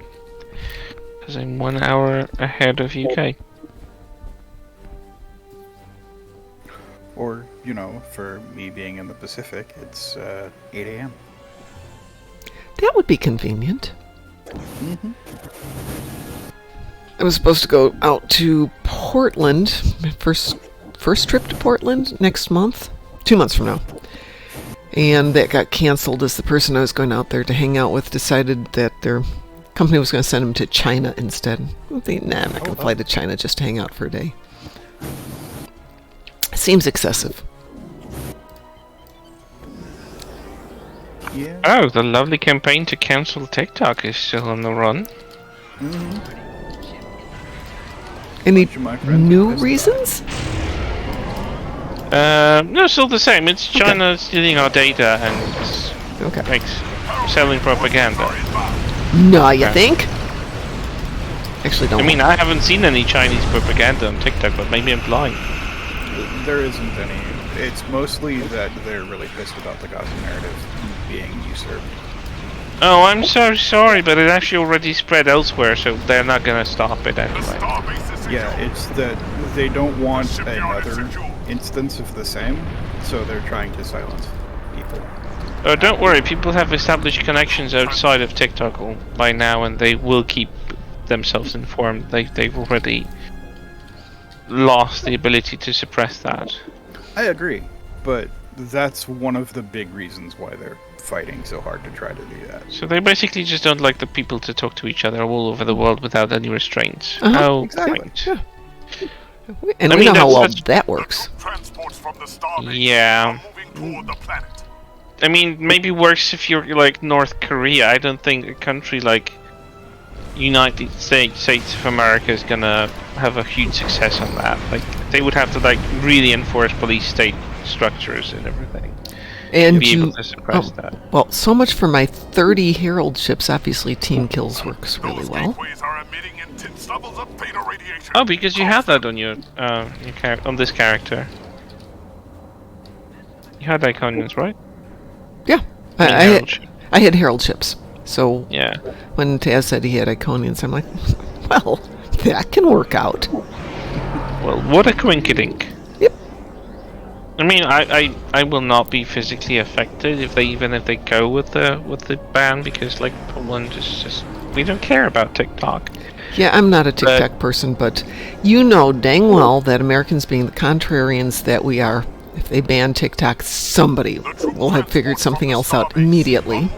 Because I'm 1 hour ahead of UK. or for me being in the Pacific, it's 8 a.m. That would be convenient. I was supposed to go out to Portland, my first trip to Portland next month, 2 months from now. And that got canceled as the person I was going out there to hang out with decided that their company was going to send him to China instead. I'm thinking, nah, I'm not going to fly to China just to hang out for a day. Seems excessive. Yeah. Oh, the lovely campaign to cancel TikTok is still on the run. Any Bunch of my friends new are pissed reasons? No, still the same. It's China stealing our data and Okay. selling propaganda. No, you think? Actually, don't. I mean, I haven't seen any Chinese propaganda on TikTok, but maybe I'm blind. There isn't any. It's mostly that they're really pissed about the Gaza narrative being usurped. Oh, I'm so sorry, but it actually already spread elsewhere, so they're not gonna stop it anyway. Yeah, it's that they don't want another instance of the same, so they're trying to silence people. Oh, don't worry, people have established connections outside of TikTok by now, and they will keep themselves informed. They've already lost the ability to suppress that. I agree, but that's one of the big reasons why they're fighting so hard to try to do that. So they basically just don't like the people to talk to each other all over the world without any restraints. Uh-huh, How exactly. quaint. Yeah. And I we mean, know how well that's- that works. Yeah. I mean, maybe worse if you're like North Korea. I don't think a country like United States of America is gonna have a huge success on that. Like, they would have to like really enforce police state structures and everything And to be you, able to suppress that. well, so much for my 30 Herald ships. Obviously, Team Kills works really well. Oh, because you have that on your on this character. You had Iconians, right? Yeah, And I Herald ship. had Herald ships. So Yeah. when Taz said he had Iconians, I'm like, well, that can work out. Well, what a coinkydink. Yep. I mean, I will not be physically affected if they go with the ban, because like Poland is just, we don't care about TikTok. Yeah, I'm not a TikTok person, but you know dang well that Americans, being the contrarians that we are, if they ban TikTok, somebody will have figured something else out immediately.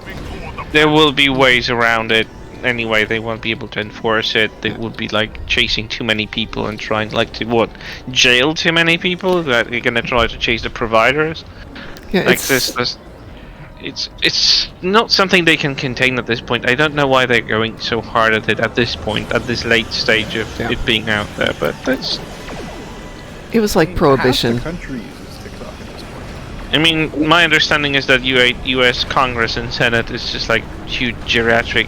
There will be ways around it. Anyway, they won't be able to enforce it. They would be like chasing too many people and trying like to jail too many people. That they're gonna try to chase the providers. Yeah, Like it's not something they can contain at this point. I don't know why they're going so hard at it at this point, at this late stage of it being out there. But it was like prohibition. Half the country uses TikTok at this point. I mean, my understanding is that U.S. Congress and Senate is just like huge geriatric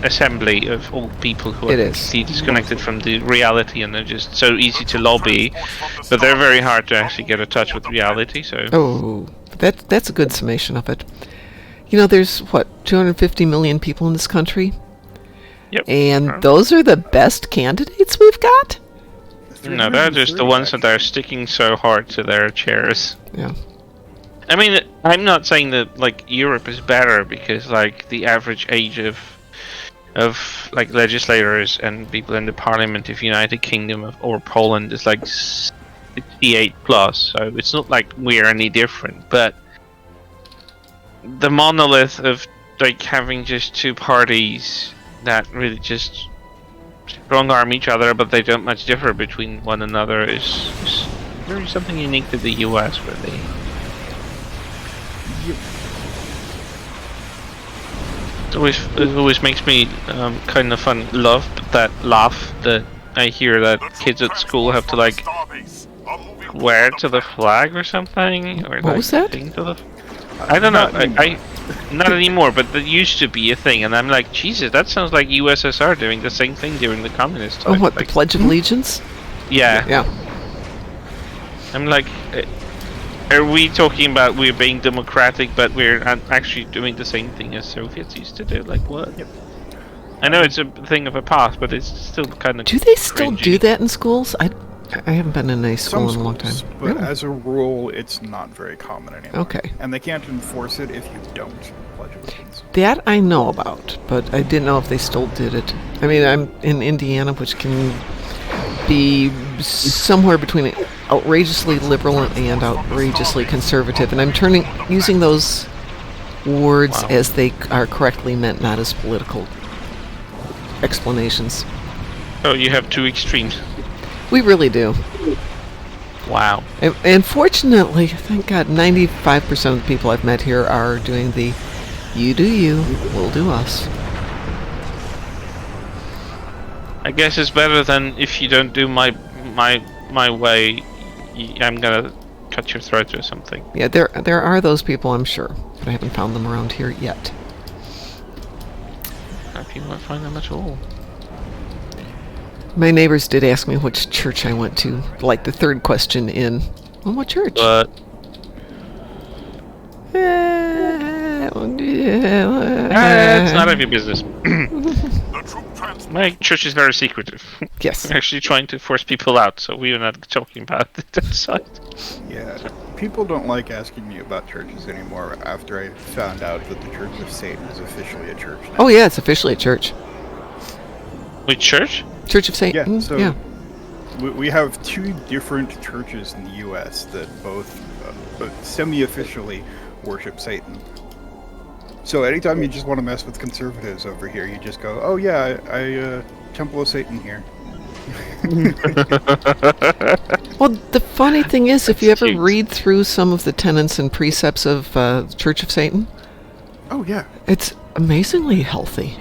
assembly of all people who are completely disconnected from the reality, and they're just so easy to lobby, but they're very hard to actually get in touch with reality. So that's a good summation of it. You know, there's 250 million people in this country. Yep. And those are the best candidates we've got? No, they're just the ones that are sticking so hard to their chairs. Yeah. I mean, I'm not saying that like Europe is better, because like the average age of like legislators and people in the parliament of United Kingdom or Poland is like 68 plus, so it's not like we're any different. But the monolith of like having just two parties that really just strong arm each other, but they don't much differ between one another, is very something unique to the US, really. It always makes me kind of laugh that I hear that kids at school have to like swear to the flag or something, or what was that? I don't know. I not anymore, but that used to be a thing, and I'm like, Jesus, that sounds like USSR doing the same thing during the communist time. Oh, what, the Pledge of Allegiance? Yeah. Yeah. I'm like, are we talking about we're being democratic, but we're actually doing the same thing as Soviets used to do? Like, what? Yep. I know it's a thing of a past, but it's still kind of. Do they still do that in schools? I haven't been in a school in a long time. But really? as a rule, it's not very common anymore. Okay. And they can't enforce it if you don't pledge allegiance. That I know about, but I didn't know if they still did it. I mean, I'm in Indiana, which can be somewhere between outrageously liberal and outrageously conservative, and I'm using those words as they are correctly meant, not as political explanations. Oh, you have two extremes. We really do. Wow. And fortunately, thank God, 95% of the people I've met here are doing the you do you, we'll do us. I guess it's better than if you don't do my way, I'm gonna cut your throat or something. Yeah, there are those people, I'm sure, but I haven't found them around here yet. I think you won't find them at all. My neighbors did ask me which church I went to, like the third question in, well, what church? But it's none of your business. My church is very secretive. Yes. We're actually trying to force people out, so we are not talking about it outside. Yeah, people don't like asking me about churches anymore after I found out that the Church of Satan is officially a church now. Oh yeah, it's officially a church. Wait, church? Church of Satan? Yeah, so yeah. We have two different churches in the U.S. that both semi-officially worship Satan. So anytime you just want to mess with conservatives over here, you just go, oh yeah, I Temple of Satan here. Well, the funny thing is, if you ever read through some of the tenets and precepts of Church of Satan, oh yeah, it's amazingly healthy.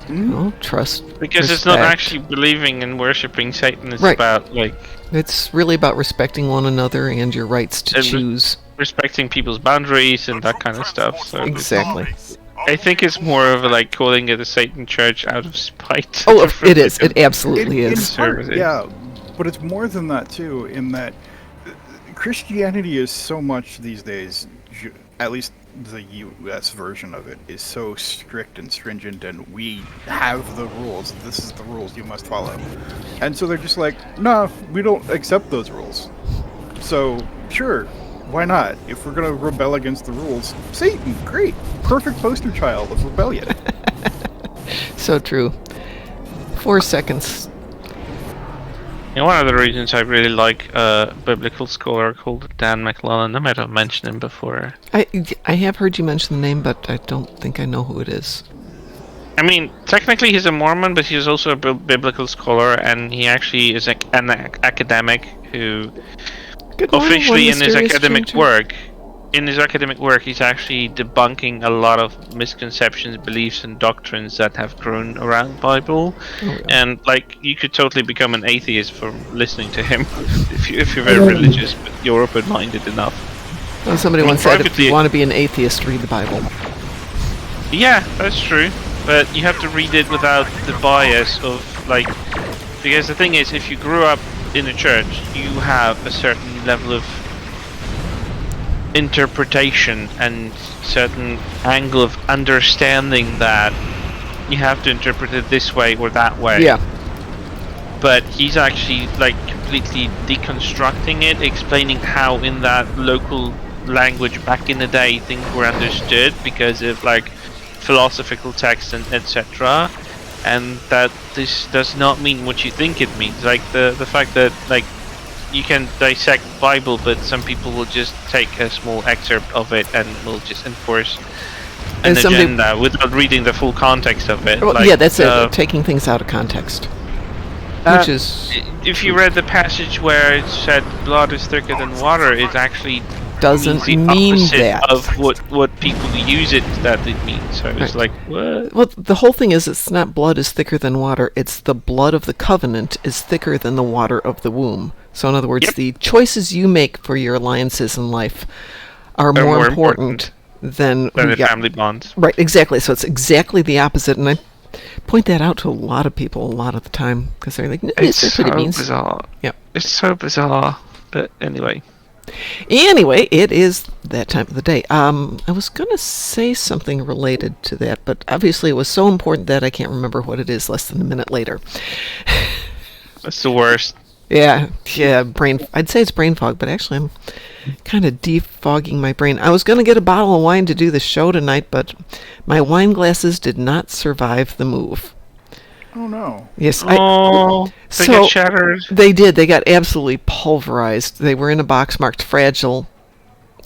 You know, trust, because respect. It's not actually believing and worshipping Satan. It's right. about like. It's really about respecting one another and your rights to choose. Respecting people's boundaries and that kind of stuff. So exactly. I think it's more of like calling it a Satan church out of spite. Oh, it is. It absolutely is. Yeah, but it's more than that too. In that Christianity is so much these days, at least the U.S. version of it, is so strict and stringent, and we have the rules. This is the rules you must follow. And so they're just like, no, we don't accept those rules. So, sure, why not? If we're going to rebel against the rules, Satan, great. Perfect poster child of rebellion. So true. 4 seconds. One of the reasons I really like a biblical scholar called Dan McClellan, I might have mentioned him before. I have heard you mention the name, but I don't think I know who it is. I mean, technically he's a Mormon, but he's also a biblical scholar, and he actually is an academic who Good morning, officially one in his mysterious academic stranger. work, he's actually debunking a lot of misconceptions, beliefs, and doctrines that have grown around the Bible. Oh, yeah. And like, you could totally become an atheist from listening to him if you're very religious, but you're open-minded enough. Well, somebody once said, if you want to be an atheist, read the Bible. Yeah, that's true. But you have to read it without the bias of, like... Because the thing is, if you grew up in a church, you have a certain level of interpretation and certain angle of understanding that you have to interpret it this way or that way. Yeah. But he's actually, like, completely deconstructing it, explaining how in that local language back in the day things were understood because of, like, philosophical texts and etc. And that this does not mean what you think it means. Like the fact that, like, you can dissect the Bible, but some people will just take a small excerpt of it and will just enforce an agenda without reading the full context of it. Well, like, yeah, that's it. Taking things out of context. Which is... If you read the passage where it said blood is thicker than water, it actually doesn't means the mean opposite that. of what people use it that it means. So it's like, what? Well, the whole thing is, it's not blood is thicker than water. It's the blood of the covenant is thicker than the water of the womb. So in other words, the choices you make for your alliances in life are more important than the family bonds. Right, exactly. So it's exactly the opposite. And I point that out to a lot of people a lot of the time because they're like, no, it's that's so what it means. Bizarre. Yeah. It's so bizarre. But anyway. Anyway, it is that time of the day. I was going to say something related to that, but obviously it was so important that I can't remember what it is less than a minute later. That's the worst. Yeah, I'd say it's brain fog, but actually I'm kind of defogging my brain. I was going to get a bottle of wine to do the show tonight, but my wine glasses did not survive the move. Oh no. Yes. They got shattered. They did. They got absolutely pulverized. They were in a box marked fragile,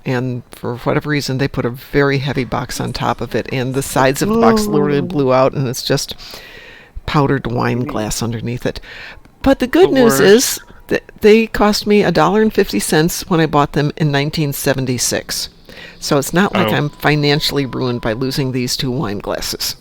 and for whatever reason, they put a very heavy box on top of it, and the sides of the box literally blew out, and it's just powdered wine glass underneath it. But the good news is that they cost me $1.50 when I bought them in 1976. So it's not like I'm financially ruined by losing these 2 wine glasses.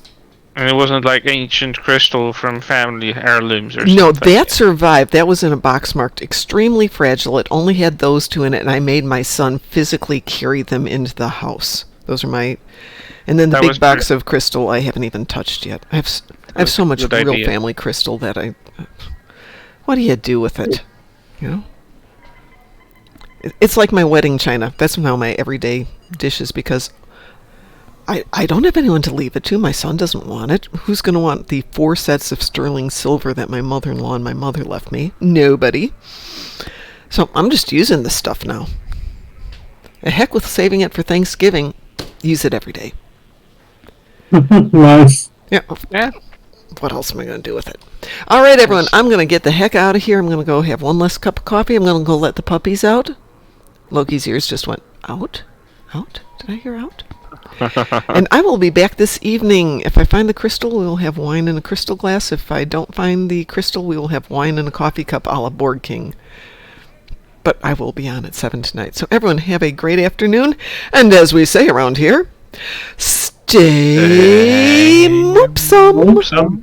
And it wasn't like ancient crystal from family heirlooms or something? No, that survived. That was in a box marked extremely fragile. It only had those 2 in it, and I made my son physically carry them into the house. Those are my... And then the big box of crystal I haven't even touched yet. I have so much real family crystal that I... What do you do with it? You know? It's like my wedding china. That's now my everyday dishes because... I don't have anyone to leave it to. My son doesn't want it. Who's going to want the 4 sets of sterling silver that my mother-in-law and my mother left me? Nobody. So I'm just using this stuff now. The heck with saving it for Thanksgiving. Use it every day. Nice. Yeah. What else am I going to do with it? All right, everyone. I'm going to get the heck out of here. I'm going to go have one less cup of coffee. I'm going to go let the puppies out. Loki's ears just went, out? Out? Did I hear out? And I will be back this evening. If I find the crystal, we will have wine in a crystal glass. If I don't find the crystal, we will have wine in a coffee cup a la Board King. But I will be on at 7 tonight. So everyone have a great afternoon. And as we say around here, stay moopsome.